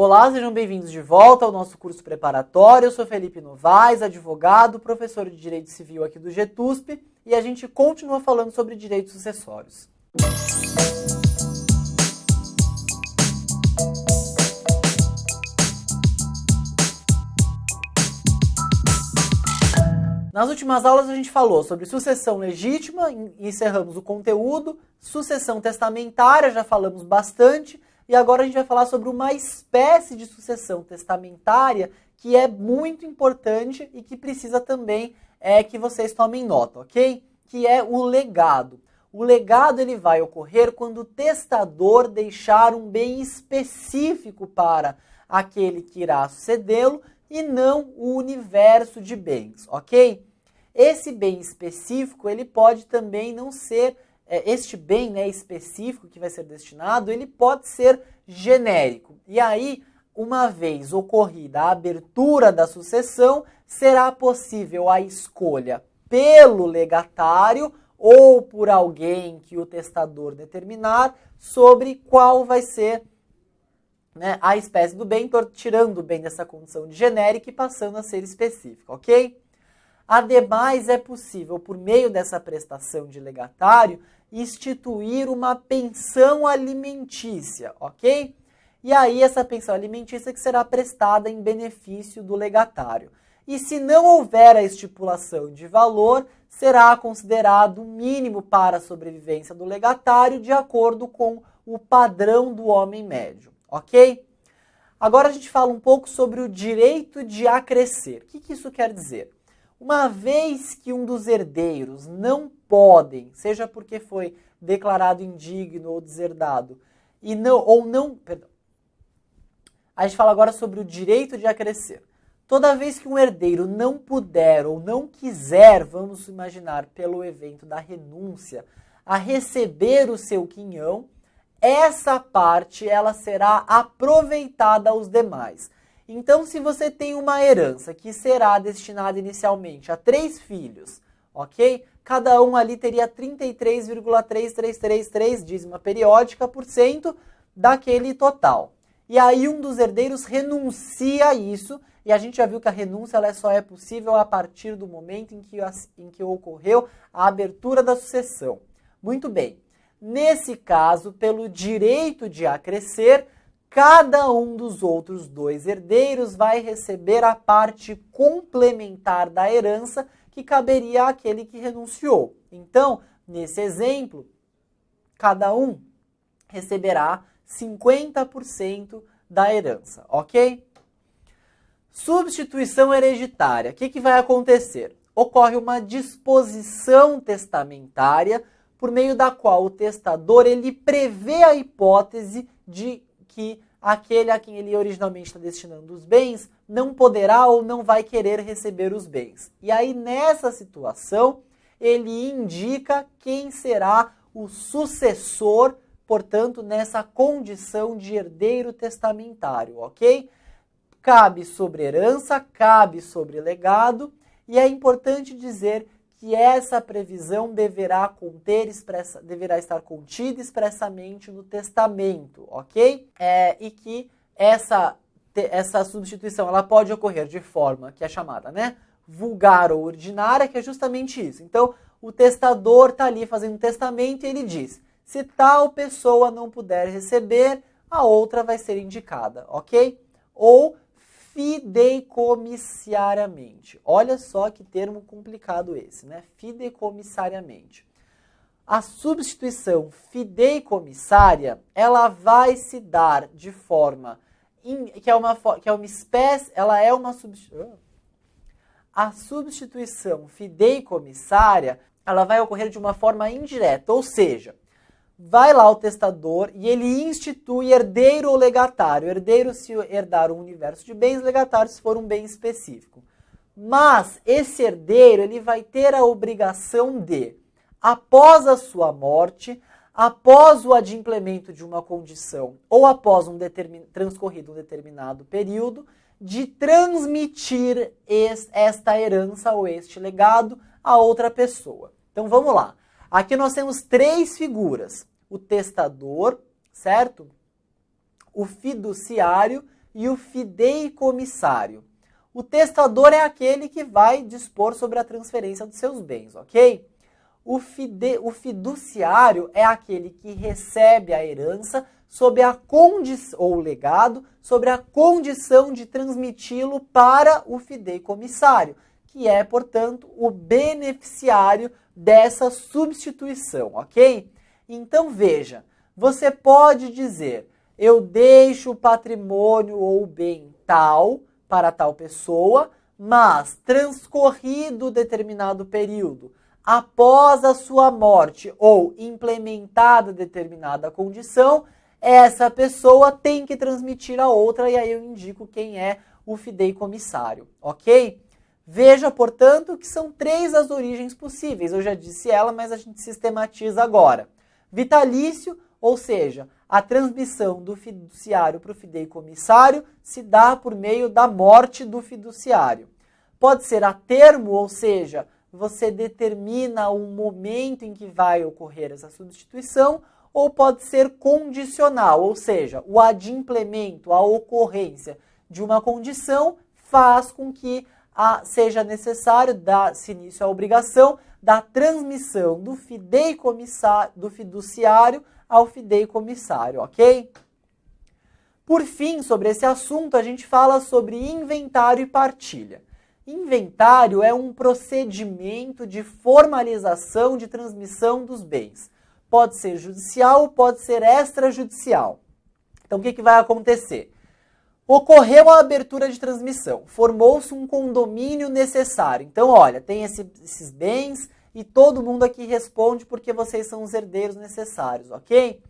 Olá, sejam bem-vindos de volta ao nosso curso preparatório. Eu sou Felipe Novaes, advogado, professor de Direito Civil aqui do GETUSP, e a gente continua falando sobre direitos sucessórios. Nas últimas aulas a gente falou sobre sucessão legítima, encerramos o conteúdo, sucessão testamentária, já falamos bastante, e agora a gente vai falar sobre uma espécie de sucessão testamentária que é muito importante e que precisa também que vocês tomem nota, ok? Que é o legado. O legado ele vai ocorrer quando o testador deixar um bem específico para aquele que irá sucedê-lo e não o universo de bens, ok? Esse bem específico ele pode também não ser este bem específico que vai ser destinado, ele pode ser genérico. E aí, uma vez ocorrida a abertura da sucessão, será possível a escolha pelo legatário ou por alguém que o testador determinar sobre qual vai ser a espécie do bem, tirando o bem dessa condição de genérica e passando a ser específica, ok? Ademais, é possível, por meio dessa prestação de legatário, instituir uma pensão alimentícia, ok? E aí essa pensão alimentícia que será prestada em benefício do legatário. E se não houver a estipulação de valor, será considerado o mínimo para a sobrevivência do legatário de acordo com o padrão do homem médio, ok? Agora a gente fala um pouco sobre o direito de acrescer. O que isso quer dizer? Uma vez que um dos herdeiros não podem, seja porque foi declarado indigno ou deserdado, A gente fala agora sobre o direito de acrescer. Toda vez que um herdeiro não puder ou não quiser, vamos imaginar pelo evento da renúncia, a receber o seu quinhão, essa parte ela será aproveitada aos demais. Então, se você tem uma herança que será destinada inicialmente a 3 filhos, ok? Cada um ali teria 33,3333 dízima periódica por cento daquele total. E aí um dos herdeiros renuncia a isso, e a gente já viu que a renúncia ela só é possível a partir do momento em que ocorreu a abertura da sucessão. Muito bem. Nesse caso, pelo direito de acrescer, cada um dos outros 2 herdeiros vai receber a parte complementar da herança que caberia àquele que renunciou. Então, nesse exemplo, cada um receberá 50% da herança, ok? Substituição hereditária. O que vai acontecer? Ocorre uma disposição testamentária por meio da qual o testador ele prevê a hipótese de que aquele a quem ele originalmente está destinando os bens não poderá ou não vai querer receber os bens. E aí, nessa situação, ele indica quem será o sucessor, portanto, nessa condição de herdeiro testamentário, ok? Cabe sobre herança, cabe sobre legado, e é importante dizer que essa previsão deverá estar contida expressamente no testamento, ok? E que essa substituição ela pode ocorrer de forma que é chamada, vulgar ou ordinária, que é justamente isso. Então, o testador está ali fazendo um testamento e ele diz, se tal pessoa não puder receber, a outra vai ser indicada, ok? Ou fideicomissariamente. Olha só que termo complicado esse, fideicomissariamente. A substituição fideicomissária, ela vai se dar de forma a substituição fideicomissária, ela vai ocorrer de uma forma indireta, ou seja, vai lá o testador e ele institui herdeiro ou legatário. Herdeiro se herdar um universo de bens, legatário se for um bem específico. Mas esse herdeiro ele vai ter a obrigação de, após a sua morte, após o adimplemento de uma condição ou após transcorrido um determinado período, de transmitir esta herança ou este legado a outra pessoa. Então vamos lá. Aqui nós temos 3 figuras. O testador, certo? O fiduciário e o fideicomissário. O testador é aquele que vai dispor sobre a transferência dos seus bens, ok? O fiduciário é aquele que recebe a herança sob a condição, ou o legado, sobre a condição de transmiti-lo para o fideicomissário, que é, portanto, o beneficiário dessa substituição, ok? Então, veja, você pode dizer, eu deixo o patrimônio ou o bem tal para tal pessoa, mas transcorrido determinado período, após a sua morte ou implementada determinada condição, essa pessoa tem que transmitir a outra, e aí eu indico quem é o fideicomissário, ok? Veja, portanto, que são 3 as origens possíveis. Eu já disse ela, mas a gente sistematiza agora. Vitalício, ou seja, a transmissão do fiduciário para o fideicomissário se dá por meio da morte do fiduciário. Pode ser a termo, ou seja, você determina o momento em que vai ocorrer essa substituição, ou pode ser condicional, ou seja, o adimplemento, a ocorrência de uma condição faz com que seja necessário dar-se início à obrigação da transmissão do fiduciário ao fideicomissário, ok? Por fim, sobre esse assunto, a gente fala sobre inventário e partilha. Inventário é um procedimento de formalização de transmissão dos bens. Pode ser judicial, pode ser extrajudicial. Então, o que vai acontecer? Ocorreu a abertura de transmissão, formou-se um condomínio necessário. Então, olha, tem esses bens e todo mundo aqui responde porque vocês são os herdeiros necessários, ok?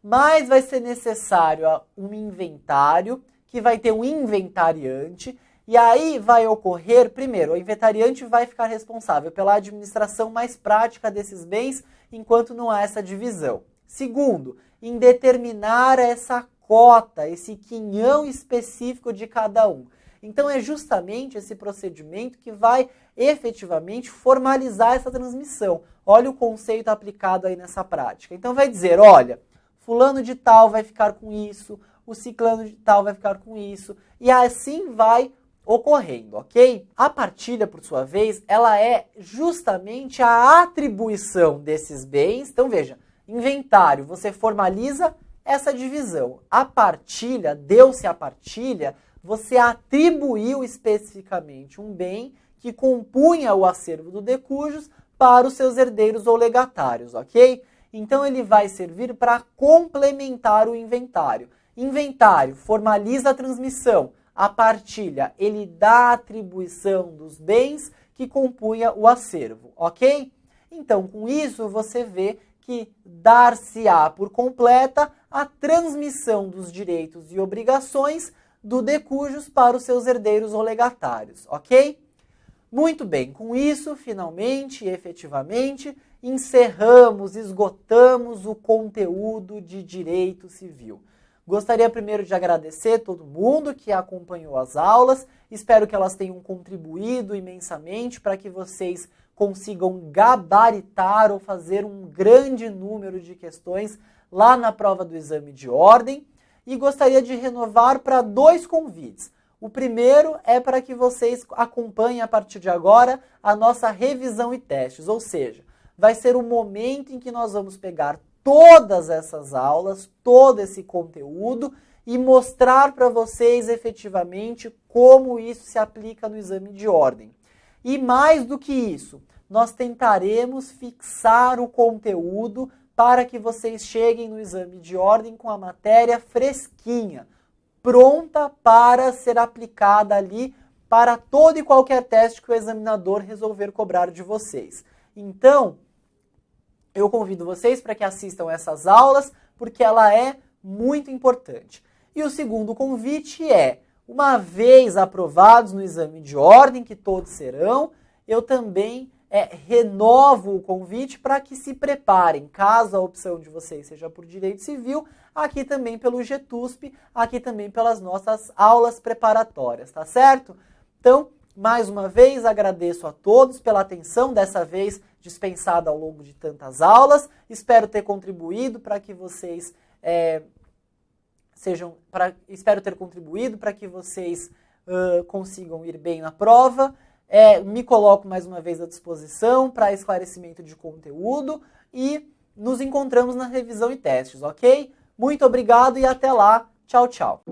Mas vai ser necessário um inventário, que vai ter um inventariante, e aí vai ocorrer, primeiro, o inventariante vai ficar responsável pela administração mais prática desses bens, enquanto não há essa divisão. Segundo, em determinar essa cota, esse quinhão específico de cada um. Então é justamente esse procedimento que vai efetivamente formalizar essa transmissão. Olha o conceito aplicado aí nessa prática. Então vai dizer, olha, fulano de tal vai ficar com isso, o ciclano de tal vai ficar com isso, e assim vai ocorrendo, ok? A partilha, por sua vez, ela é justamente a atribuição desses bens. Então veja, inventário, você formaliza essa divisão. A partilha, deu-se a partilha, você atribuiu especificamente um bem que compunha o acervo do de cujos para os seus herdeiros ou legatários, ok? Então ele vai servir para complementar o inventário. Inventário formaliza a transmissão. A partilha, ele dá a atribuição dos bens que compunha o acervo, ok? Então, com isso, você vê que dar-se-á por completa a transmissão dos direitos e obrigações do de cujos para os seus herdeiros ou legatários, ok? Muito bem, com isso, finalmente e efetivamente, encerramos, esgotamos o conteúdo de direito civil. Gostaria primeiro de agradecer todo mundo que acompanhou as aulas, espero que elas tenham contribuído imensamente para que vocês consigam gabaritar ou fazer um grande número de questões lá na prova do exame de ordem, e gostaria de renovar para 2 convites. O primeiro é para que vocês acompanhem a partir de agora a nossa revisão e testes, ou seja, vai ser o momento em que nós vamos pegar todas essas aulas, todo esse conteúdo e mostrar para vocês efetivamente como isso se aplica no exame de ordem. E mais do que isso, nós tentaremos fixar o conteúdo para que vocês cheguem no exame de ordem com a matéria fresquinha, pronta para ser aplicada ali para todo e qualquer teste que o examinador resolver cobrar de vocês. Então, eu convido vocês para que assistam essas aulas, porque ela é muito importante. E o segundo convite é, uma vez aprovados no exame de ordem, que todos serão, eu também renovo o convite para que se preparem, caso a opção de vocês seja por direito civil, aqui também pelo GETUSP, aqui também pelas nossas aulas preparatórias, tá certo? Então, mais uma vez, agradeço a todos pela atenção, dessa vez dispensada ao longo de tantas aulas. Espero ter contribuído para que vocês espero ter contribuído para que vocês consigam ir bem na prova. Me coloco mais uma vez à disposição para esclarecimento de conteúdo e nos encontramos na revisão e testes, ok? Muito obrigado e até lá. Tchau, tchau.